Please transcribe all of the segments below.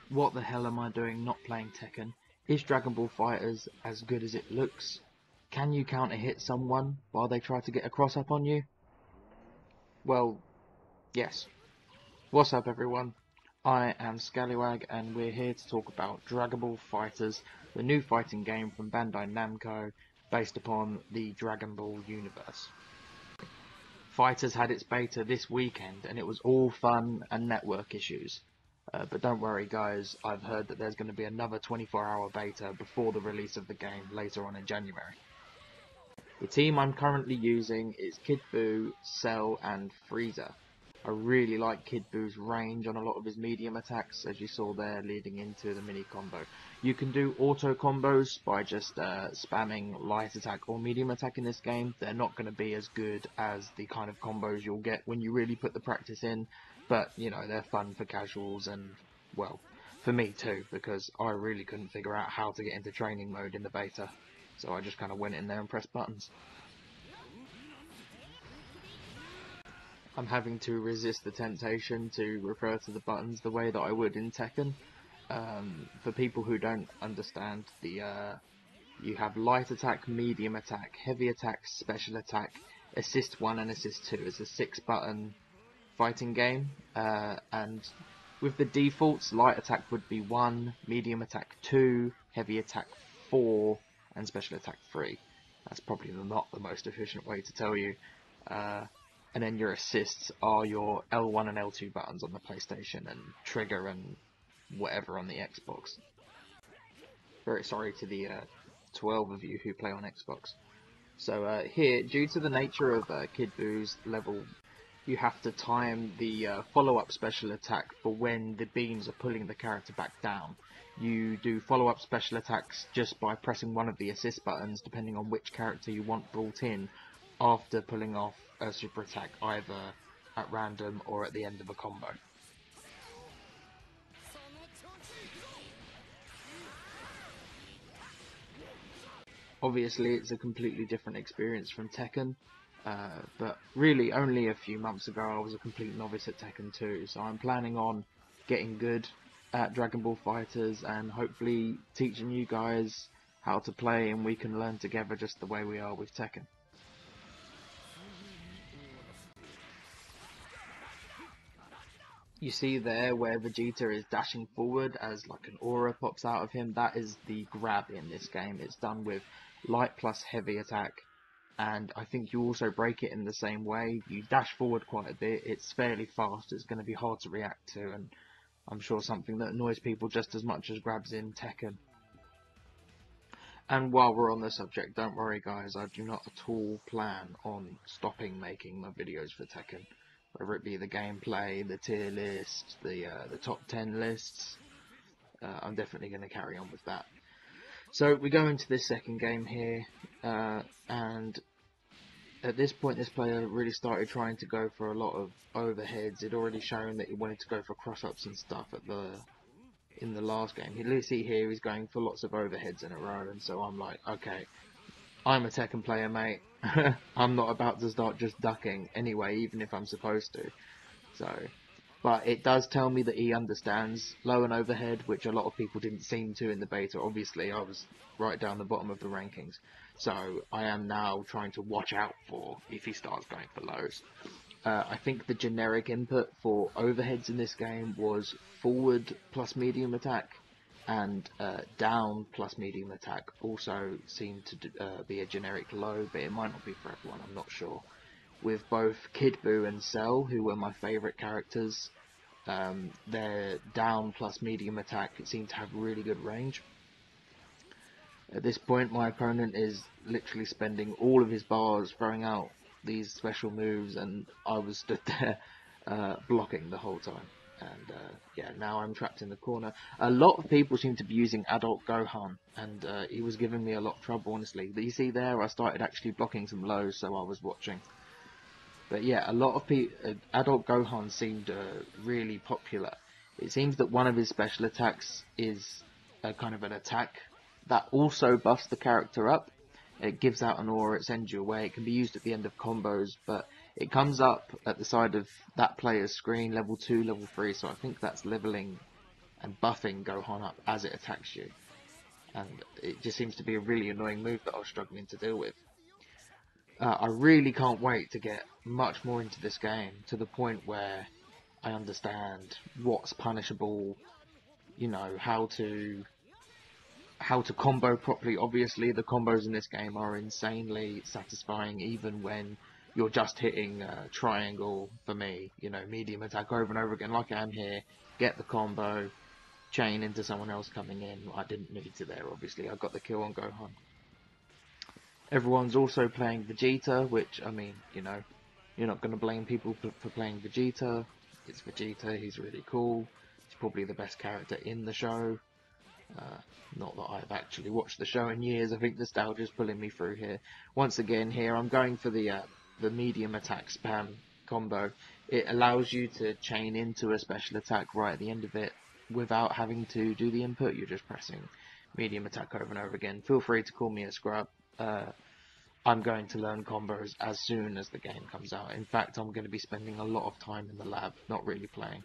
What the hell am I doing not playing Tekken? Is Dragon Ball FighterZ as good as it looks? Can you counter hit someone while they try to get a cross up on you? Well, yes. What's up everyone? I am Scallywag and we're here to talk about Dragon Ball FighterZ, the new fighting game from Bandai Namco based upon the Dragon Ball universe. FighterZ had its beta this weekend and it was all fun and network issues. But don't worry guys, I've heard that there's going to be another 24-hour beta before the release of the game later on in January. The team I'm currently using is Kid Buu, Cell and Frieza. I really like Kid Buu's range on a lot of his medium attacks, as you saw there leading into the mini combo. You can do auto combos by just spamming light attack or medium attack in this game. They're not going to be as good as the kind of combos you'll get when you really put the practice in, but you know, they're fun for casuals and, well, for me too, because I really couldn't figure out how to get into training mode in the beta, so I just kind of went in there and pressed buttons. I'm having to resist the temptation to refer to the buttons the way that I would in Tekken. For people who don't understand, you have light attack, medium attack, heavy attack, special attack, assist 1 and assist 2. It's a 6-button fighting game, and with the defaults, light attack would be 1, medium attack 2, heavy attack 4, and special attack 3. That's probably not the most efficient way to tell you. And then your assists are your L1 and L2 buttons on the PlayStation, and trigger and whatever on the Xbox. Very sorry to the 12 of you who play on Xbox. So here, due to the nature of Kid Buu's level, you have to time the follow-up special attack for when the beams are pulling the character back down. You do follow-up special attacks just by pressing one of the assist buttons, depending on which character you want brought in, after pulling off a super attack either at random or at the end of a combo. Obviously it's a completely different experience from Tekken, but really only a few months ago I was a complete novice at Tekken 2, so I'm planning on getting good at Dragon Ball FighterZ and hopefully teaching you guys how to play, and we can learn together just the way we are with Tekken. You see there where Vegeta is dashing forward as like an aura pops out of him. That is the grab in this game. It's done with light plus heavy attack, and I think you also break it in the same way. You dash forward quite a bit. It's fairly fast. It's going to be hard to react to, and I'm sure something that annoys people just as much as grabs in Tekken. And while we're on the subject, don't worry guys, I do not at all plan on stopping making my videos for Tekken. Whether it be the gameplay, the tier list, the top 10 lists, I'm definitely going to carry on with that. So we go into this second game here, and at this point this player really started trying to go for a lot of overheads. He'd already shown that he wanted to go for cross-ups and stuff in the last game. You see here he's going for lots of overheads in a row, and so I'm like, okay, I'm a Tekken player, mate. I'm not about to start just ducking anyway, even if I'm supposed to. So, but it does tell me that he understands low and overhead, which a lot of people didn't seem to in the beta. Obviously, I was right down the bottom of the rankings. So, I am now trying to watch out for if he starts going for lows. I think the generic input for overheads in this game was forward plus medium attack, and down plus medium attack also seemed to be a generic low, but it might not be for everyone, I'm not sure. With both Kid Buu and Cell, who were my favourite characters, their down plus medium attack seemed to have really good range. At this point my opponent is literally spending all of his bars throwing out these special moves, and I was stood there blocking the whole time. And yeah, now I'm trapped in the corner. A lot of people seem to be using Adult Gohan, and he was giving me a lot of trouble, honestly. But you see there, I started actually blocking some lows, so I was watching. But yeah, a lot of people, Adult Gohan seemed really popular. It seems that one of his special attacks is a kind of an attack that also buffs the character up. It gives out an aura, it sends you away. It can be used at the end of combos, but it comes up at the side of that player's screen, level 2, level 3, so I think that's leveling and buffing Gohan up as it attacks you. And it just seems to be a really annoying move that I was struggling to deal with. I really can't wait to get much more into this game, to the point where I understand what's punishable, you know, how to combo properly. Obviously, the combos in this game are insanely satisfying, even when you're just hitting triangle, for me, you know, medium attack over and over again, like I am here, get the combo, chain into someone else coming in. I didn't need to there, obviously. I got the kill on Gohan. Everyone's also playing Vegeta, which, I mean, you know, you're not going to blame people for playing Vegeta. It's Vegeta, he's really cool. He's probably the best character in the show. Not that I've actually watched the show in years. I think nostalgia's pulling me through here. Once again, here I'm going for the medium attack spam combo. It allows you to chain into a special attack right at the end of it without having to do the input. You're just pressing medium attack over and over again. Feel free to call me a scrub. I'm going to learn combos as soon as the game comes out. In fact, I'm going to be spending a lot of time in the lab, not really playing.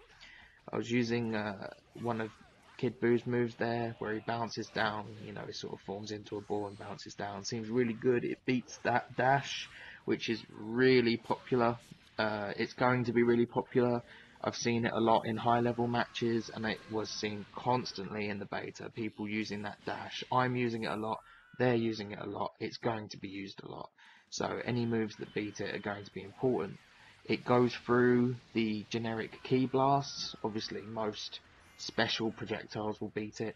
I was using one of Kid Boo's moves there, where he bounces down, you know, he sort of forms into a ball and bounces down. Seems really good. It beats that dash, which is really popular. It's going to be really popular. I've seen it a lot in high-level matches, and it was seen constantly in the beta, people using that dash. I'm using it a lot. They're using it a lot. It's going to be used a lot. So any moves that beat it are going to be important. It goes through the generic ki blasts. Obviously, most special projectiles will beat it.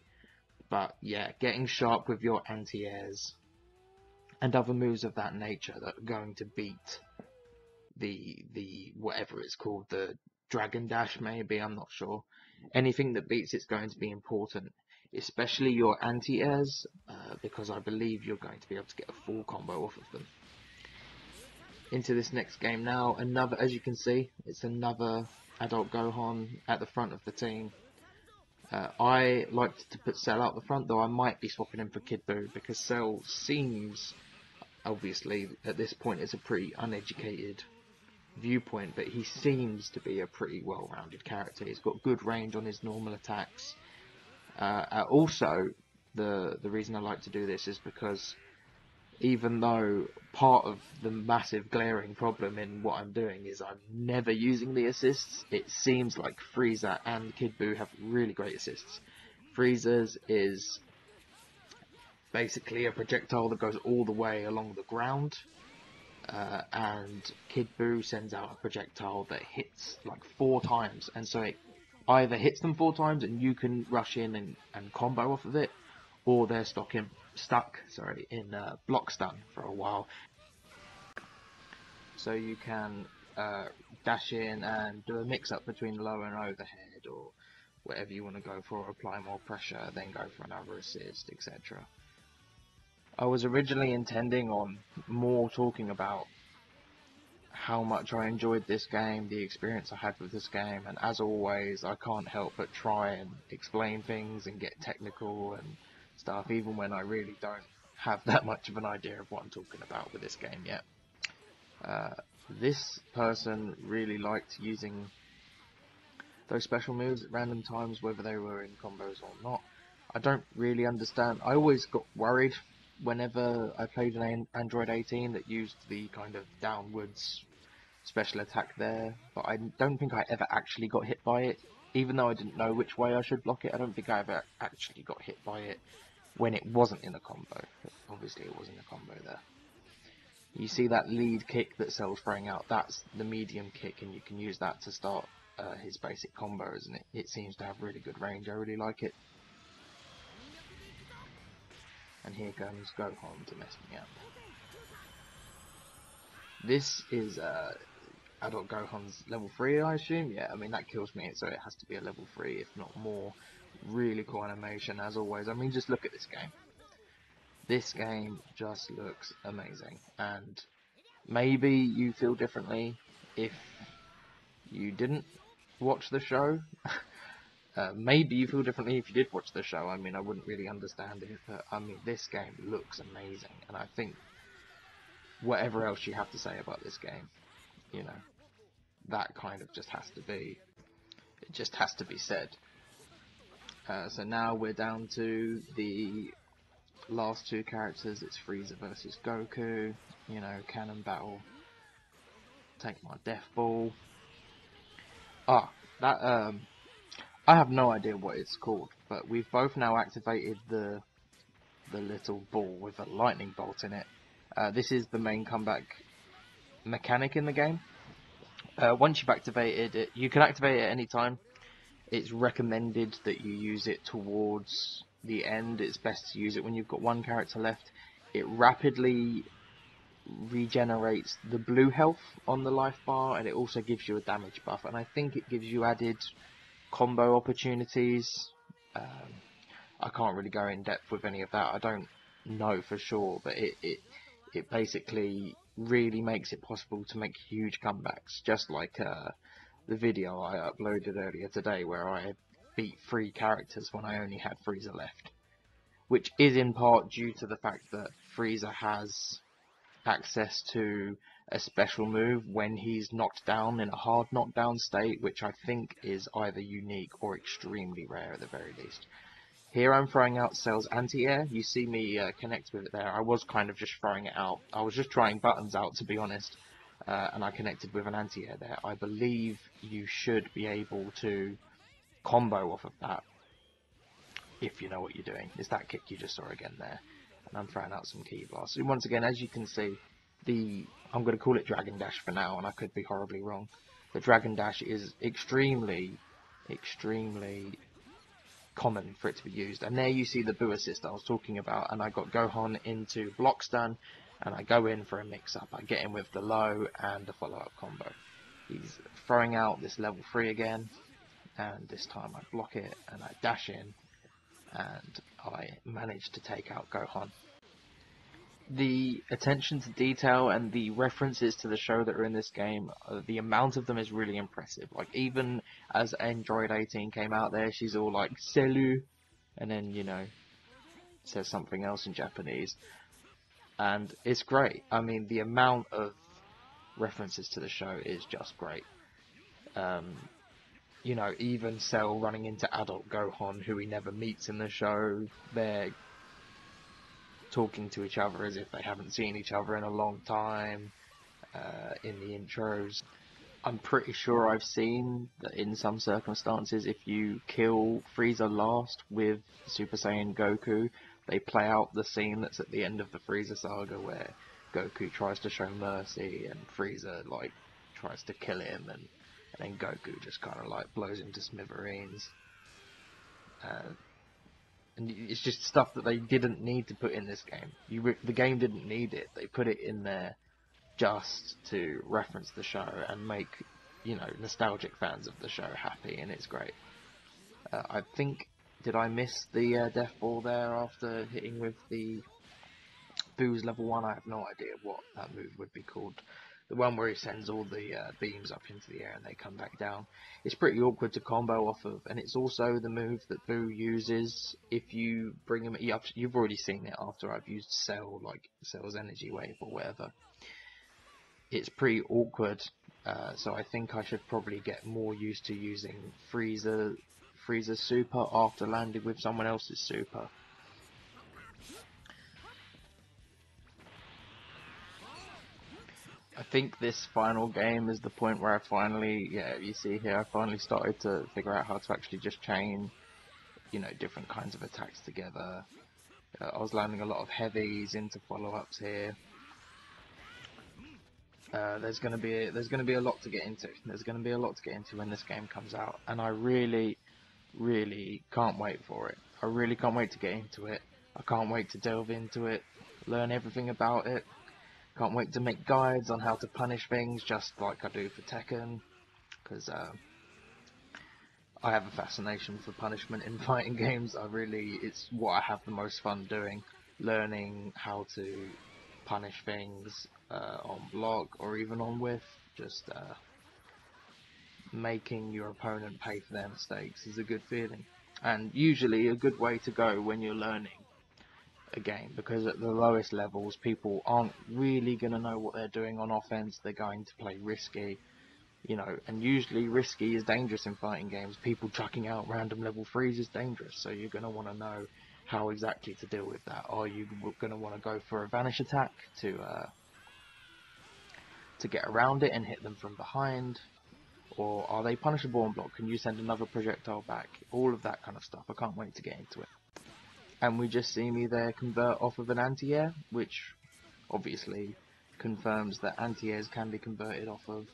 But yeah, getting sharp with your anti-airs and other moves of that nature that are going to beat the whatever it's called, the Dragon Dash maybe, I'm not sure. Anything that beats it's going to be important, especially your anti-airs, because I believe you're going to be able to get a full combo off of them. Into this next game now, another, as you can see, it's another adult Gohan at the front of the team. I liked to put Cell out the front, though I might be swapping him for Kid Buu, because Cell seems, obviously at this point it's a pretty uneducated viewpoint, but he seems to be a pretty well-rounded character. He's got good range on his normal attacks. Also, the reason I like to do this is because even though part of the massive glaring problem in what I'm doing is I'm never using the assists, it seems like Frieza and Kid Buu have really great assists. Frieza's is basically a projectile that goes all the way along the ground, and Kid Buu sends out a projectile that hits like 4 times, and so it either hits them 4 times and you can rush in and combo off of it, or they're stuck in block stun for a while. So you can dash in and do a mix-up between low and overhead, or whatever you want to go for, apply more pressure, then go for another assist, etc. I was originally intending on more talking about how much I enjoyed this game, the experience I had with this game, and as always, I can't help but try and explain things and get technical and stuff, even when I really don't have that much of an idea of what I'm talking about with this game yet. This person really liked using those special moves at random times, whether they were in combos or not. I don't really understand. I always got worried whenever I played an Android 18 that used the kind of downwards special attack there, but I don't think I ever actually got hit by it. Even though I didn't know which way I should block it, I don't think I ever actually got hit by it when it wasn't in a combo. Obviously it was in a combo there. You see that lead kick that Cell's throwing out, that's the medium kick, and you can use that to start his basic combos, and it seems to have really good range. I really like it. And here comes Gohan to mess me up. This is adult Gohan's level 3, I assume? Yeah, I mean that kills me, so it has to be a level 3, if not more. Really cool animation, as always. I mean, just look at this game. This game just looks amazing, and maybe you feel differently if you didn't watch the show. Maybe you feel differently if you did watch the show. I mean, I wouldn't really understand it, but I mean, this game looks amazing, and I think whatever else you have to say about this game, you know, that kind of just has to be, it just has to be said. So now we're down to the last two characters. It's Frieza versus Goku. You know, cannon battle. Take my death ball. That I have no idea what it's called, but we've both now activated the little ball with a lightning bolt in it. This is the main comeback mechanic in the game. Once you've activated it, you can activate it at any time. It's recommended that you use it towards the end. It's best to use it when you've got one character left. It rapidly regenerates the blue health on the life bar, and it also gives you a damage buff, and I think it gives you added combo opportunities. I can't really go in depth with any of that. I don't know for sure, but it basically really makes it possible to make huge comebacks, just like the video I uploaded earlier today where I beat 3 characters when I only had Frieza left, which is in part due to the fact that Frieza has access to a special move when he's knocked down in a hard knockdown state, which I think is either unique or extremely rare at the very least. Here I'm throwing out Cell's anti-air. You see me connect with it there. I was kind of just throwing it out. I was just trying buttons out, to be honest, and I connected with an anti-air there. I believe you should be able to combo off of that if you know what you're doing. It's that kick you just saw again there. And I'm throwing out some ki blasts. So once again, as you can see, I'm going to call it Dragon Dash for now, and I could be horribly wrong. The Dragon Dash is extremely common for it to be used. And there you see the Buu assist I was talking about, and I got Gohan into block stun, and I go in for a mix-up. I get in with the low and the follow-up combo. He's throwing out this level 3 again, and this time I block it, and I dash in, and I manage to take out Gohan. The attention to detail and the references to the show that are in this game, the amount of them is really impressive. Like, even as Android 18 came out there, she's all like, Salut, and then, you know, says something else in Japanese. And it's great. I mean, the amount of references to the show is just great. You know, even Cell running into adult Gohan, who he never meets in the show, they're talking to each other as if they haven't seen each other in a long time in the intros. I'm pretty sure I've seen that in some circumstances, if you kill Frieza last with Super Saiyan Goku, they play out the scene that's at the end of the Frieza saga where Goku tries to show mercy and Frieza like tries to kill him, and then Goku just kind of like blows him to smithereens. And it's just stuff that they didn't need to put in this game. The game didn't need it. They put it in there just to reference the show and make, you know, nostalgic fans of the show happy, and it's great. I think, did I miss the death ball there after hitting with the Boo's level 1? I have no idea what that move would be called. The one where he sends all the beams up into the air and they come back down. It's pretty awkward to combo off of, and it's also the move that Boo uses if you bring him. You've already seen it after I've used Cell, like Cell's energy wave or whatever. It's pretty awkward, so I think I should probably get more used to using Frieza's super after landing with someone else's super. I think this final game is the point where I finally, you see here, I finally started to figure out how to actually just chain, you know, different kinds of attacks together. I was landing a lot of heavies into follow-ups here. There's gonna be a lot to get into. There's gonna be a lot to get into when this game comes out, and I really can't wait for it. I really can't wait to get into it. I can't wait to delve into it, learn everything about it. Can't wait to make guides on how to punish things, just like I do for Tekken, because I have a fascination for punishment in fighting games. It's what I have the most fun doing, learning how to punish things on block or even on whiff. Just making your opponent pay for their mistakes is a good feeling, and usually a good way to go when you're learning a game, because at the lowest levels people aren't really going to know what they're doing on offense. They're going to play risky. you know, and usually risky is dangerous in fighting games. People chucking out random level 3s is dangerous, so you're going to want to know how exactly to deal with that. Are you going to want to go for a vanish attack to get around it and hit them from behind? Or are they punishable on block? Can you send another projectile back? All of that kind of stuff. I can't wait to get into it. And we just see me there convert off of an anti-air, which obviously confirms that anti-airs can be converted off of.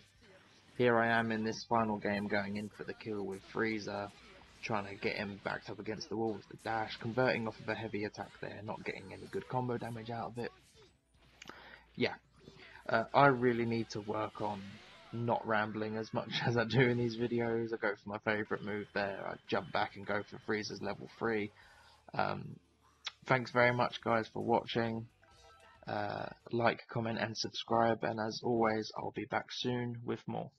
Here I am in this final game going in for the kill with Freezer, trying to get him backed up against the wall with the dash, converting off of a heavy attack there, not getting any good combo damage out of it. Yeah, I really need to work on not rambling as much as I do in these videos. I go for my favourite move there, I jump back and go for Freezer's level 3. Thanks very much guys for watching. Like, comment and subscribe, and as always I'll be back soon with more.